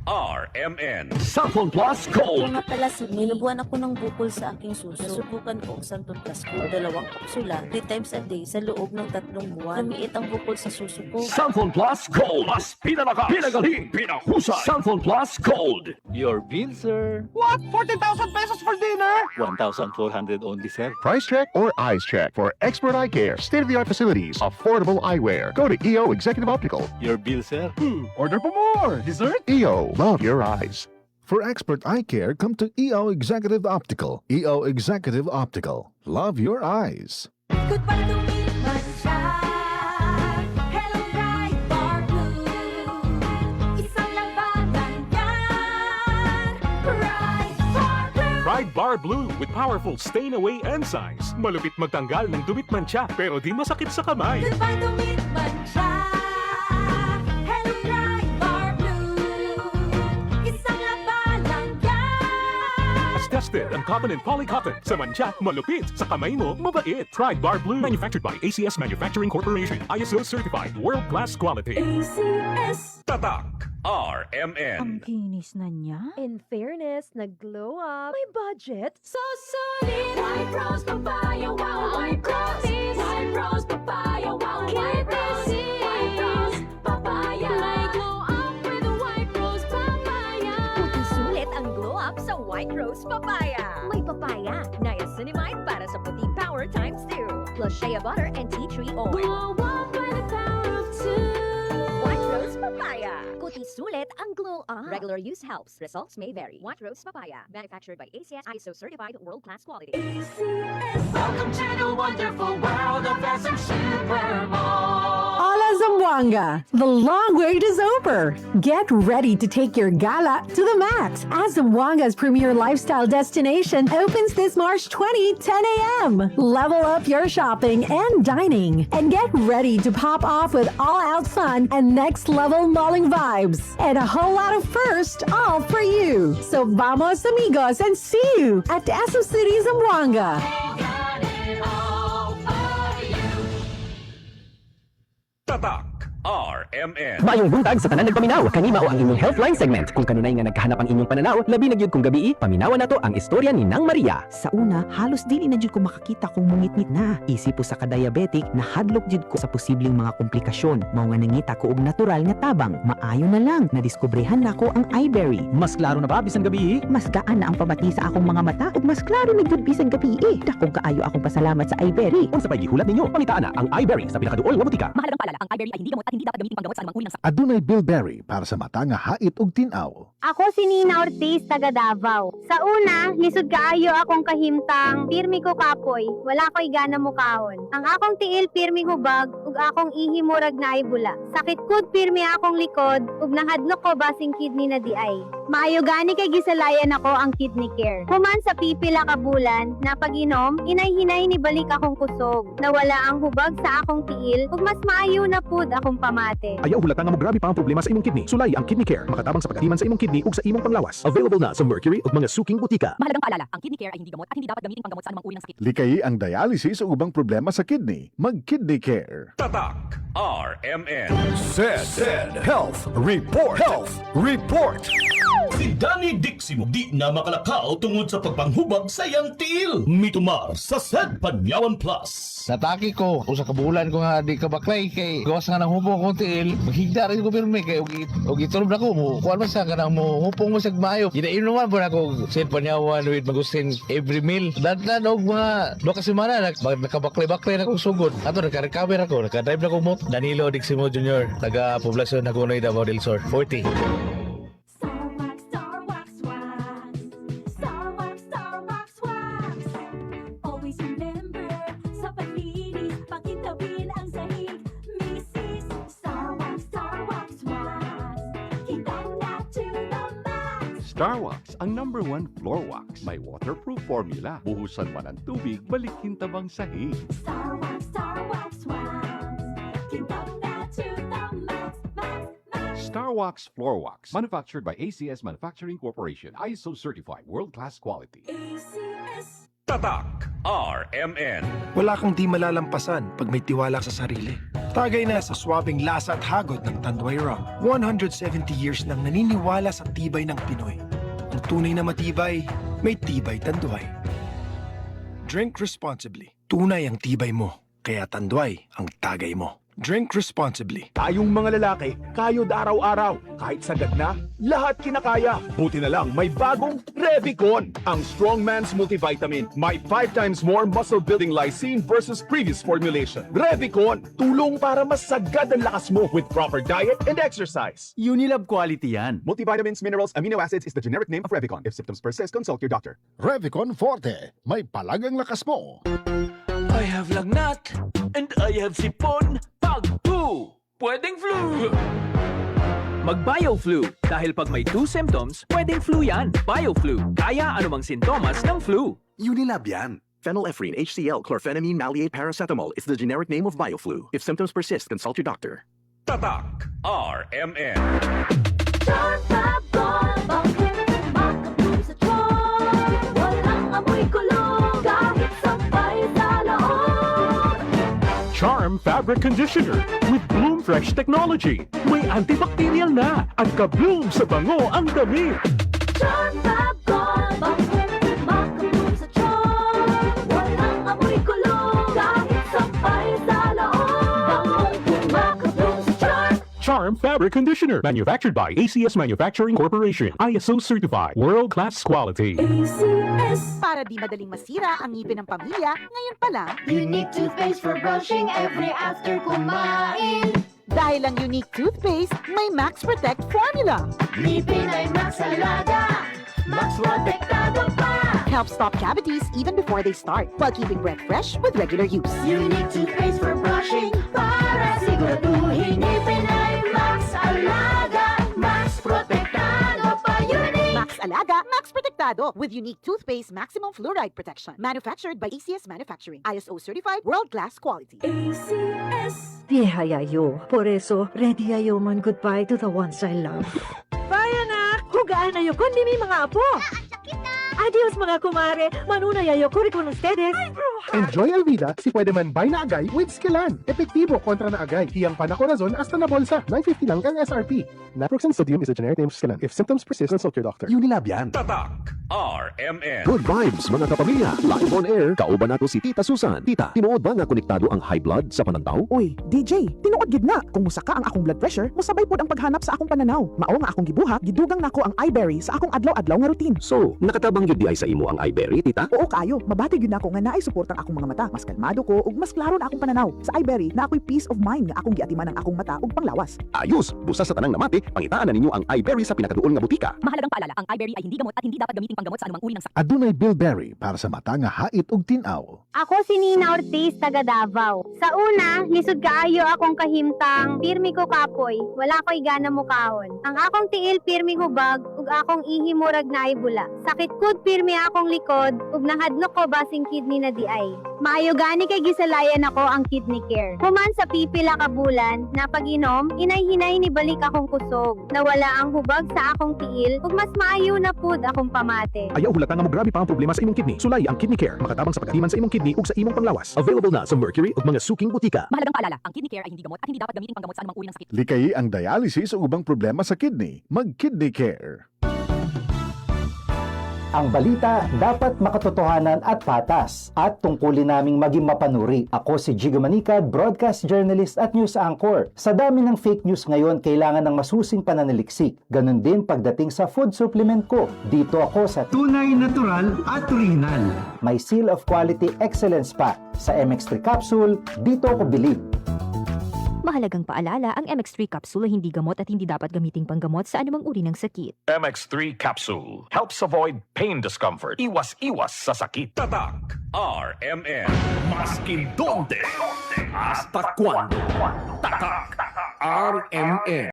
RMN. Sample Plus Gold. Kung nga pala, nilubuan ako ng bukol sa aking suso. Nasubukan ko ang Sample Plus Gold, 2 kapsula, 3 times a day sa loob ng 3 buwan. Lumiit ang bukol sa suso ko. Sample Plus Gold. Mas pinalakas, pinagaling, pinahusay. Sample Plus Gold. Your bill, sir. What? 40,000 pesos for dinner? 1,400 only, sir. Price check or eyes check for expert eye care, state-of-the-art facilities, affordable eyewear. Go to EO Executive Optical. Your bill, sir. Order po more. Dessert? EO, love your eyes. For expert eye care, come to EO Executive Optical. EO Executive Optical. Love your eyes. Goodbye to me, Mancha. Hello, Bright Bar Blue. Isang labanan yan. Bright Bar Blue. Pride Bar Blue with powerful stain-away enzymes. Malupit magtanggal ng dumit mancha pero di masakit sa kamay. Goodbye to me, Mancha. Hello, Bright Bar Blue. Isang labanan yan. As tested ang cotton and polycotton. Sa mancha, malupit. Sa kamay mo, mabait. Pride Bar Blue. Manufactured by ACS Manufacturing Corporation. ISO certified. World-class quality. ACS. Tatak. RMN. Ang kinis na niya. In fairness, nag-glow up. May budget. So solid. White Rose Papaya. Wow, White Rose. White Rose Papaya. Wow, White Rose. White Rose Papaya. May glow up with White Rose Papaya. Puti sulit ang glow up sa White Rose Papaya. May papaya, niacinamide para sa puti power times 2. Plus shea butter and tea tree oil. Glow up by the power of 2. White Rose Papaya. Puti sulit ang glow up. Regular use helps. Results may vary. White Rose Papaya. Manufactured by ACS ISO certified world-class quality. Welcome to the wonderful world of SM Supermall. Hola Zamboanga! The long wait is over. Get ready to take your gala to the max as Zamboanga's premier lifestyle destination opens this March 20, 10 a.m. Level up your shopping and dining and get ready to pop off with all-out fun and next-level malling vibes. And a whole lot of first all for you. So vamos amigos and see you at SM City Zamboanga. Tatak. RMN. Mayong buntag sa tanan nagpaminaw, kanimao ang inyong Healthline segment. Kung kanunay nga nagkahanap ang inyong pananaw, labi na gyud kung gabi, paminawan nato ang istorya ni Nang Maria. Sa una, halos dili na jud ko makakita kung mungit-ngit na. Isip po sa ka-diabetic, nahadlok jud ko sa posibleng mga komplikasyon. Mao nga nangita ko og natural nga tabang. Maayo na lang, nadiskobrehan nako ang iBerry. Mas klaro na ba bisan gabi? Mas gaan na ang pamati sa akong mga mata ug mas klaro na jud bisan gabi. Dakong kaayo akong pasalamat sa iBerry. Unsa pay gihulat ninyo? Pangitaan na ang iBerry sa pinakaduol nga butika. Mahalagang paalala, ang iBerry ay hindi gamot at hindi dapat gamitin panggamot sa anumang uri ng sakit. Adunay Bilberry para sa mata nga hait ug tinaw. Ako si Nina Ortiz, taga Davao. Sa una, lisod kaayo akong kahimtang, pirmi ko kapoy, wala ko'y gana mukahon. Ang akong tiil pirmi hubag, ug akong ihimurag na bula. Sakit kud pirmi akong likod, ug nahadlok ko basing kidney na di ay. Maayo gani kay gisalayan ako ang kidney care. Human sa pipila ka bulan, na pag-inom, inay-hinay ni balik akong kusog. Nawala ang hubag sa akong tiil, ug mas maayo na pud akong pamate. Ayaw hulatan nga mo grabe pa ang problema sa imong kidney. Sulay ang Kidney Care, makatabang sa pag-atiman sa imong kidney ug sa imong panglawas. Available na sa Mercury ug mga suking butika. Mahalagang paalala, ang kidney care ay hindi gamot at hindi dapat gamitin panggamot sa anumang uri ng sakit. Likay ang dialysis o ubang problema sa kidney. Mag-Kidney Care. Tatak. RMN. Said Health Report. Health Report. Si Danny Diximo di na makalakaw tungod sa pagpanghubag sa iyang tiil. Mitumar sa Said Panyawan Plus. Nataki ko, usa ka bulan ko nga di ka baklay kay gawas nga nang hubong kong tiil. Maghigda rin ko pirmi kay og itulog na ko mo. Kuan man sa kanang mo hupong mo sa maayo. Ginainuman po na ko Said Panyawan with Magustin every meal. Dandan og mga 2 ka semana nakabaklay-baklay na kong sugod. Ato naka-recover ako, naka-drive na ko mo. Danilo Diximo Jr. taga Poblacion Nagonoy Davao del Sur 40. Always remember, sa paglinis, pakitabin ang sahig. Mrs. Star Wax Wax. Kitang na to the max. Star Wax, ang #1 floor wax. May waterproof formula. Buhusan man ang tubig, balikin tabang sahig. Star Wax Kitang na to the max. Star Wax floor wax. Manufactured by ACS Manufacturing Corporation. ISO certified. World-class quality. ACS. Tatak. RMN. Wala kang di malalampasan pag may tiwala sa sarili. Tagay na sa swabing lasa at hagod ng Tanduay Rum. 170 years nang naniniwala sa tibay ng Pinoy. Ang tunay na matibay, may tibay Tanduay. Drink responsibly. Tunay ang tibay mo, kaya Tanduay ang tagay mo. Drink responsibly. Tayong mga lalaki, kayod araw-araw. Kahit sagad na, lahat kinakaya. Buti na lang may bagong Revicon, ang Strongman's Multivitamin. May 5 times more muscle-building lysine versus previous formulation. Revicon, tulong para mas sagad ang lakas mo with proper diet and exercise. Unilab quality yan. Multivitamins, minerals, amino acids is the generic name of Revicon. If symptoms persist, consult your doctor. Revicon Forte. May palagang lakas mo. I have lagnat and I have sipon. Pag 2, pwedeng flu. Mag-BioFlu. Dahil pag may 2 symptoms, pwedeng flu yan. BioFlu. Kaya anumang sintomas ng flu. Unilab yan. Phenylephrine, HCl, chlorphenamine, maleate, paracetamol is the generic name of BioFlu. If symptoms persist, consult your doctor. Tatak RMN. Charm Fabric Conditioner with Bloom Fresh Technology. May antibacterial na at ka-bloom sa bango ang damit. Charm Fab Gold, makabloom sa charm. Walang amoy kulong, kahit sampay sa loob. Makabloom sa charm. Charm Fabric Conditioner. Manufactured by ACS Manufacturing Corporation. ISO certified. World-class quality. Para di madaling masira ang ngipin ng pamilya, ngayon pa lang, Unique toothpaste for brushing every after kumain. dahil ang unique toothpaste may Max Protect formula. Ngipin ay Max Alaga, Max Protektado pa. Helps stop cavities even before they start, while keeping breath fresh with regular use. Unique toothpaste for brushing, para siguraduhin ngipin ay Max Alaga, Max Protektado pa. Unique Max Alaga, Max Protektado with unique toothpaste maximum fluoride protection. Manufactured by ACS Manufacturing. ISO certified world-class quality. ACS. Vieja yayo. Por eso, ready yayo man goodbye to the ones I love. Bye na! Hugaan na yo kundi may mga apo. Adios mga kumare. Manuna yayo kuri con ustedes. Enjoy al vida si pwede man buy na agay with Skillan. Epektibo kontra na agay. Hiyang panacorazon hasta na bolsa. 950 lang ang SRP. Naproxen sodium is a generic name of Skillan. If symptoms persist, consult your doctor. Unilab yan. Tatak RMN. Good vibes mga kapamilya. Live on air, kauban ako si Tita Susan. Tita, tinuod ba nga konektado ang high blood sa panantaw? Uy, DJ, tinuod gid na. Kung musaka ang akong blood pressure, musabay pod ang paghanap sa akong pananaw. Mao nga akong gibuhat, gidugang nako ang iBerry sa akong adlaw-adlaw nga routine. So, nakatabang yun di ay sa imo ang iBerry, tita? Oo kayo, mabati gyud nako nga naay support ang akong mga mata. Mas kalmado ko ug mas klaro na akong pananaw. Sa iBerry, na ako'y peace of mind nga akong giatiman ang akong mata ug panglawas. Ayos, busa sa tanang namati, pangitaan na ninyo ang iBerry sa pinakaduol nga butika. Mahalagang paalala, ang iBerry ay hindi gamot at hindi dapat gamitin panggamot sa anumang uri ng sakit. Adunay Bilberry para sa mata nga hait ug tinaw. Ako si Nina Ortiz, taga Davao. Sa una, lisod kaayo akong kahimtang, pirmi ko kapoy, wala ko'y gana mukahon. Ang akong tiil pirmi hubag, ug akong ihimurag na ibula. Sakit kud pirmi akong likod, ug nahadlok ko basing kidney na di ay. Maayo gani kay gisalayan ako ang kidney care. Human sa pipila ka bulan, na pag-inom, inay-hinay ni balik akong kusog. Nawala ang hubag sa akong tiil, ug mas maayo na pud akong pamate. Ayaw hulata nga mo grabe pa ang problema sa imong kidney. Sulay ang Kidney Care. Makatabang sa pagatiman sa imong kidney ug sa imong panglawas. Available na sa Mercury ug mga suking butika. Mahalagang paalala, ang kidney care ay hindi gamot at hindi dapat gamitin panggamot sa anumang uri ng sakit. Likayi ang dialysis o ubang problema sa kidney. Mag-Kidney Care. Ang balita dapat makatotohanan at patas at tungkulin naming maging mapanuri. Ako si Jigo Manicad, broadcast journalist at news anchor. Sa dami ng fake news ngayon, kailangan ng masusing pananaliksik. Ganon din pagdating sa food supplement ko. Dito ako sa tunay, natural at original. May seal of quality excellence pa. Sa MX3 capsule, dito ako bilib. Mahalagang paalala, ang MX3 capsule ay hindi gamot at hindi dapat gamiting panggamot sa anumang uri ng sakit. MX3 Capsule helps avoid pain discomfort. Iwas-iwas sa sakit. Tatak RMN. Maskin donde, hasta cuando. Tatak RMN.